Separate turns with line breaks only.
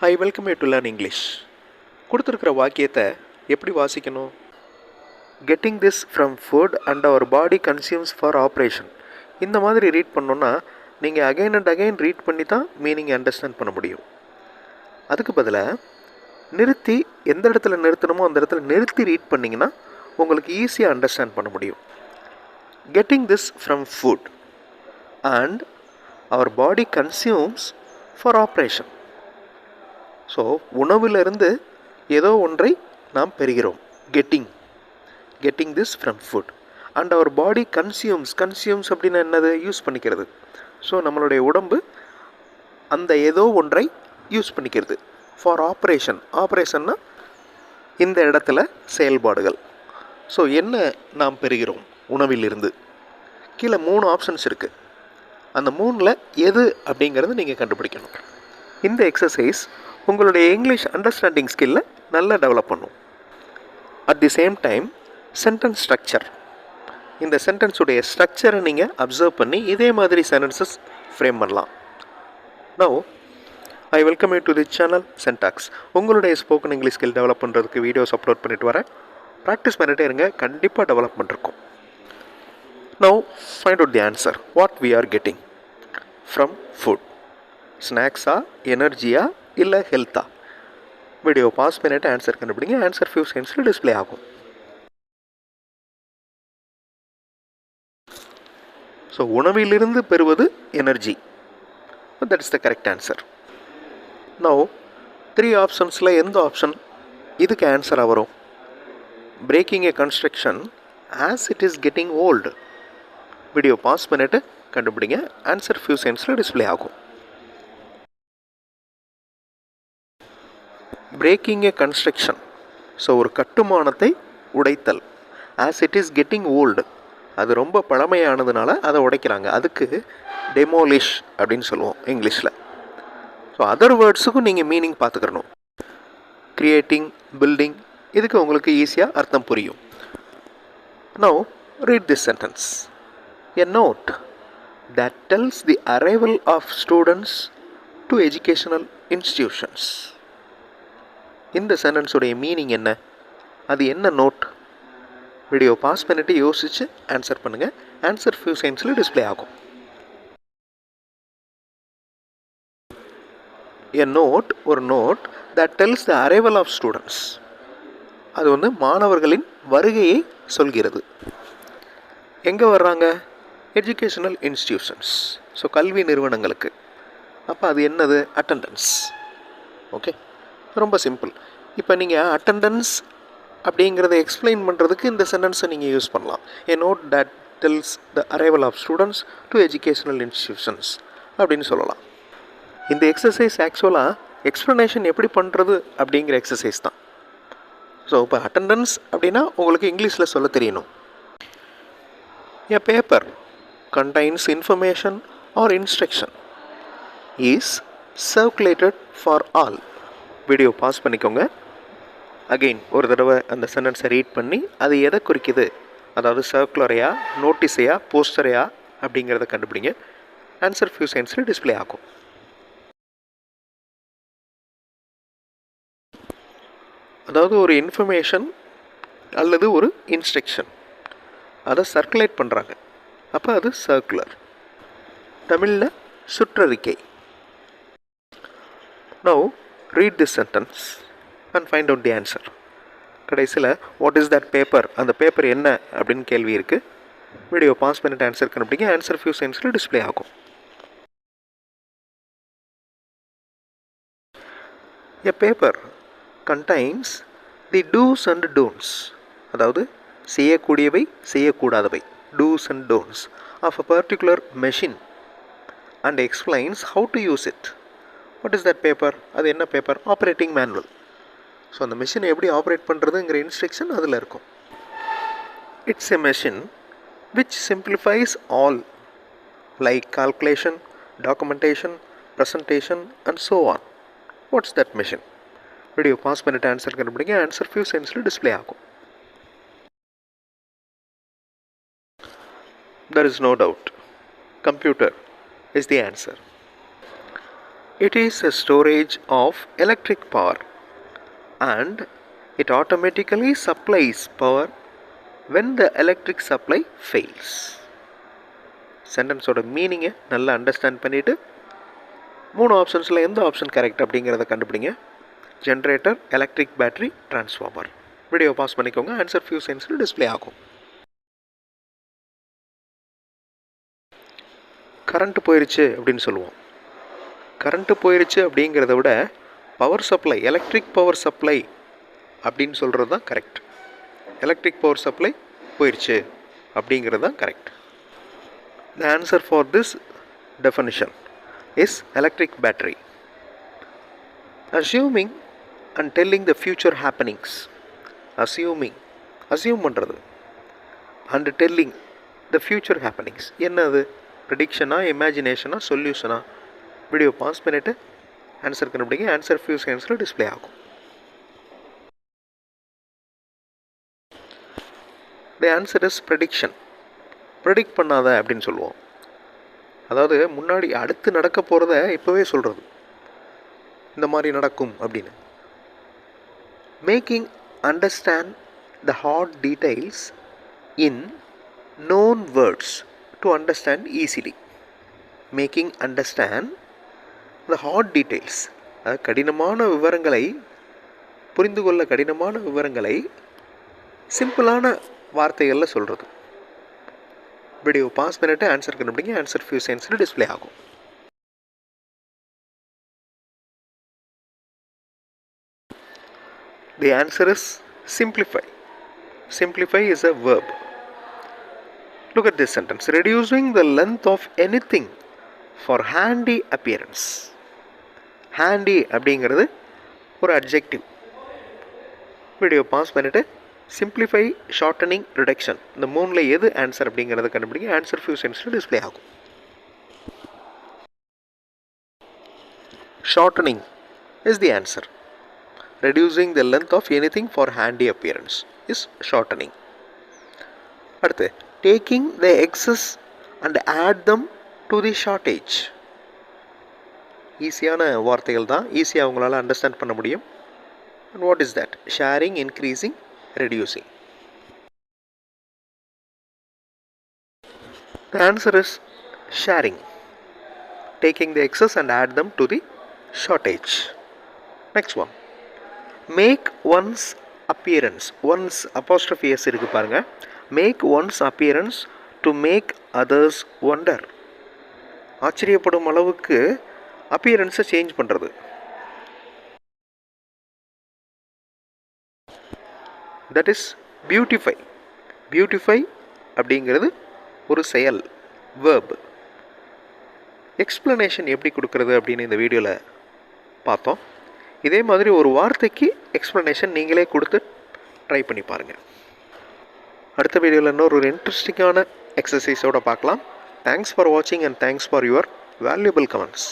I welcome you to learn English. கொடுத்துருக்கிற வாக்கியத்தை எப்படி வாசிக்கணும்? Getting this from food and our body consumes for operation. இந்த மாதிரி ரீட் பண்ணோன்னா நீங்கள் அகைன் அண்ட் அகைன் ரீட் பண்ணி தான் மீனிங் அண்டர்ஸ்டாண்ட் பண்ண முடியும். அதுக்கு பதிலாக நிறுத்தி எந்த இடத்துல நிறுத்தணுமோ அந்த இடத்துல நிறுத்தி ரீட் பண்ணிங்கன்னா உங்களுக்கு ஈஸியாக அண்டர்ஸ்டாண்ட் பண்ண முடியும். Getting this from food and our body consumes for operation. So உணவிலிருந்து ஏதோ ஒன்றை நாம் பெறுகிறோம். Getting this from food and our body consumes அப்படின்னா என்னது? யூஸ் பண்ணிக்கிறது. ஸோ நம்மளுடைய உடம்பு அந்த ஏதோ ஒன்றை யூஸ் பண்ணிக்கிறது. ஃபார் ஆப்ரேஷன்னா இந்த இடத்துல செயல்பாடுகள். ஸோ என்ன நாம் பெறுகிறோம் உணவிலிருந்து? கீழே 3 ஆப்ஷன்ஸ் இருக்குது. அந்த 3ல் எது அப்படிங்கிறது நீங்கள் கண்டுபிடிக்கணும். இந்த எக்ஸசைஸ் உங்களுடைய இங்கிலீஷ் அண்டர்ஸ்டாண்டிங் ஸ்கில்லை நல்லா டெவலப் பண்ணும். At the same time sentence structure, இந்த சென்டென்ஸுடைய ஸ்ட்ரக்சரை நீங்கள் அப்சர்வ் பண்ணி இதே மாதிரி சென்டென்சஸ் ஃப்ரேம் பண்ணலாம். Now I welcome you to the channel Sentax. உங்களுடைய ஸ்போக்கன் இங்கிலீஷ் ஸ்கில் டெவலப் பண்ணுறதுக்கு வீடியோஸ் அப்லோட் பண்ணிட்டு வரேன். ப்ராக்டிஸ் பண்ணிகிட்டே இருங்க, கண்டிப்பாக டெவலப்மெண்ட் இருக்கும். Now find out the answer. What we are getting from food? ஸ்நாக்ஸா, எனர்ஜியா, இல்லை ஹெல்த்தா? வீடியோ பாஸ் பண்ணிவிட்டு ஆன்சர் கண்டுபிடிங்க. ஆன்சர் ஃபியூ செகண்ட்ஸில் டிஸ்பிளே ஆகும். ஸோ உணவிலிருந்து பெறுவது energy. That is the correct answer. Now 3 ஆப்ஷன்ஸில் எந்த ஆப்ஷன் இதுக்கு ஆன்சராக வரும்? Breaking a construction as it is getting old. Video pause பண்ணிவிட்டு கண்டுபிடிங்க. ஆன்சர் ஃபியூ செகண்ட்ஸில் டிஸ்பிளே ஆகும். பிரேக்கிங் ஏ கன்ஸ்ட்ரக்ஷன், ஸோ ஒரு கட்டுமானத்தை உடைத்தல். As it is getting old, அது ரொம்ப பழமையானதுனால அதை உடைக்கிறாங்க. அதுக்கு டெமோலிஷ் அப்படின்னு சொல்லுவோம் இங்கிலீஷில். ஸோ அதர் வேர்ட்ஸுக்கும் நீங்கள் மீனிங் பார்த்துக்கிறணும். கிரியேட்டிங், பில்டிங், இதுக்கு உங்களுக்கு ஈஸியாக அர்த்தம் புரியும். Now read this sentence. A note that tells the arrival of students to educational institutions. இந்த சென்டென்ஸுடைய மீனிங் என்ன? அது என்ன நோட்? வீடியோ பாஸ் பண்ணிவிட்டு யோசித்து ஆன்சர் பண்ணுங்கள். ஆன்சர் ஃபியூ செகண்ட்ஸில் டிஸ்பிளே ஆகும். எ நோட், ஒரு note that tells the arrival of students. அது மாணவர்களின் வருகையை சொல்கிறது. எங்கே வர்றாங்க? எஜுகேஷனல் இன்ஸ்டிடியூஷன்ஸ், ஸோ கல்வி நிறுவனங்களுக்கு. அப்போ அது என்னது? அட்டெண்டன்ஸ். ஓகே, ரொம்ப சிம்பிள். இப்போ நீங்கள் அட்டெண்டன்ஸ் அப்படிங்கிறத எக்ஸ்பிளைன் பண்ணுறதுக்கு இந்த சென்டென்ஸை நீங்கள் யூஸ் பண்ணலாம். A note that tells the arrival of students to educational institutions அப்படின்னு சொல்லலாம். இந்த எக்ஸசைஸ் ஆக்சுவலாக எக்ஸ்ப்ளனேஷன் எப்படி பண்ணுறது அப்படிங்கிற எக்ஸசைஸ் தான். ஸோ இப்போ அட்டெண்டன்ஸ் அப்படின்னா உங்களுக்கு இங்கிலீஷில் சொல்ல தெரியணும். எ paper contains information or instruction is circulated for all. Video pass பண்ணிக்கோங்க. அகெயின் ஒரு தடவை அந்த சென்டென்ஸை ரீட் பண்ணி அது எதை குறிக்குது, அதாவது சர்க்குலரையா, நோட்டீஸையா, போஸ்டரையா அப்படிங்கிறத கண்டுபிடிங்க. ஆன்சர் ஃபியூ செகண்ட்ஸில் டிஸ்பிளே ஆகும். அதாவது ஒரு இன்ஃபர்மேஷன் அல்லது ஒரு இன்ஸ்ட்ரக்ஷன் அதை சர்க்குலேட் பண்ணுறாங்க, அப்போ அது சர்க்குலர். தமிழில் சுற்றறிக்கை. Now read this sentence and find out the answer. கடைசியில் வாட் இஸ் தட் பேப்பர், அந்த பேப்பர் என்ன அப்படின்னு கேள்வி இருக்குது. வீடியோ பாஸ் பண்ணிட்டு ஆன்சர் கண்டுபிடிங்க. ஆன்சர் ஃபியூ செகண்ட்ஸில் டிஸ்பிளே ஆகும். A paper contains the do's and don'ts, அதாவது செய்யக்கூடியவை, செய்யக்கூடாதவை, do's and don'ts of a particular machine and explains how to use it. What is that paper? அது என்ன பேப்பர்? Operating manual. ஸோ அந்த மிஷினை எப்படி operate பண்ணுறதுங்கிற instruction அதில் இருக்கும். It's a machine which simplifies all like calculation, documentation, presentation and so on. What's that machine? Video pause பண்ணிட்டு answer கண்டுபிடிங்க. Answer few செகண்ட்ஸில் டிஸ்பிளே ஆகும். There is no doubt. Computer is the answer. It is a storage of electric power and it automatically supplies power when the electric supply fails. சென்டென்ஸோட மீனிங்கை நல்லா understand பண்ணிவிட்டு 3 ஆப்ஷன்ஸில் எந்த option correct அப்படிங்கிறத கண்டுபிடிங்க. Generator, electric battery, transformer. Video pass பண்ணிக்கோங்க. Answer few செகண்ட்ஸில் display ஆகும். Current போயிடுச்சு அப்படின்னு சொல்லுவோம். கரண்ட்டு போயிடுச்சு அப்படிங்கிறத விட power supply, electric power supply அப்படின்னு சொல்கிறது தான் கரெக்ட். எலக்ட்ரிக் பவர் சப்ளை போயிடுச்சு அப்படிங்கிறது தான் correct. The answer for this definition is electric battery. Assuming and telling the future happenings. assume பண்ணுறது and telling the future happenings. என்னது? ப்ரெடிக்ஷனா, இமேஜினேஷனா, சொல்யூஷனா? வீடியோ பாஸ் பண்ணிவிட்டு answer கண்டுபிடிங்க. ஆன்சர் ஃபியூ செகண்ட்ஸில் டிஸ்பிளே ஆகும். The answer is prediction. Predict பண்ணாத அப்படின்னு சொல்லுவோம். அதாவது முன்னாடி அடுத்து நடக்க போகிறத இப்போவே சொல்கிறது, இந்த மாதிரி நடக்கும் அப்படின்னு. Making understand the hard details in known words to understand easily. Making understand the hard details, கடினமான விவரங்களை புரிந்து கொள்ள கடினமான விவரங்களை சிம்பிளான வார்த்தைகளில் சொல்கிறது. வீடியோ பாஸ் பண்ணிட்டு ஆன்சர் கண்டுபிடிங்க. ஆன்சர் ஃபியூ செகண்ட்ஸில் டிஸ்பிளே ஆகும். The answer is simplify. Simplify is a verb. Look at this sentence. Reducing the length of anything for handy appearance. Handy அப்படிங்கிறது ஒரு adjective. வீடியோ பாஸ் பண்ணிவிட்டு சிம்பிளிஃபை, ஷார்ட்டனிங், ரிடக்ஷன், இந்த மூணில் எது answer அப்படிங்கிறத கண்டுபிடிங்க. ஆன்சர் ஃபியூ செகண்ட்ஸில் டிஸ்பிளே ஆகும். Shortening is the answer. Reducing the length of anything for handy appearance is shortening. அடுத்து taking the excess and add them to the shortage. ஈஸியான வார்த்தைகள் தான், ஈஸியாக அவங்களால அண்டர்ஸ்டாண்ட் பண்ண முடியும். And what is that? Sharing, increasing, reducing. The answer is sharing. Taking the excess and add them to the shortage. Next one. Make one's appearance. One's apostrophe s இருக்கு பாருங்க. Make one's appearance to make others wonder. ஆச்சரியப்படும் அளவுக்கு appearance-ஐ change பண்ணுறது. That is beautify. Beautify அப்படிங்கிறது ஒரு செயல், verb. Explanation எப்படி கொடுக்குறது அப்படின்னு இந்த வீடியோவில் பார்த்தோம். இதே மாதிரி ஒரு வார்த்தைக்கு எக்ஸ்ப்ளனேஷன் நீங்களே கொடுத்து ட்ரை பண்ணி பாருங்கள். அடுத்த வீடியோவில் இன்னொரு இன்ட்ரெஸ்டிங்கான எக்ஸசைஸோடு பார்க்கலாம். தேங்க்ஸ் ஃபார் வாட்சிங் and thanks for your valuable comments.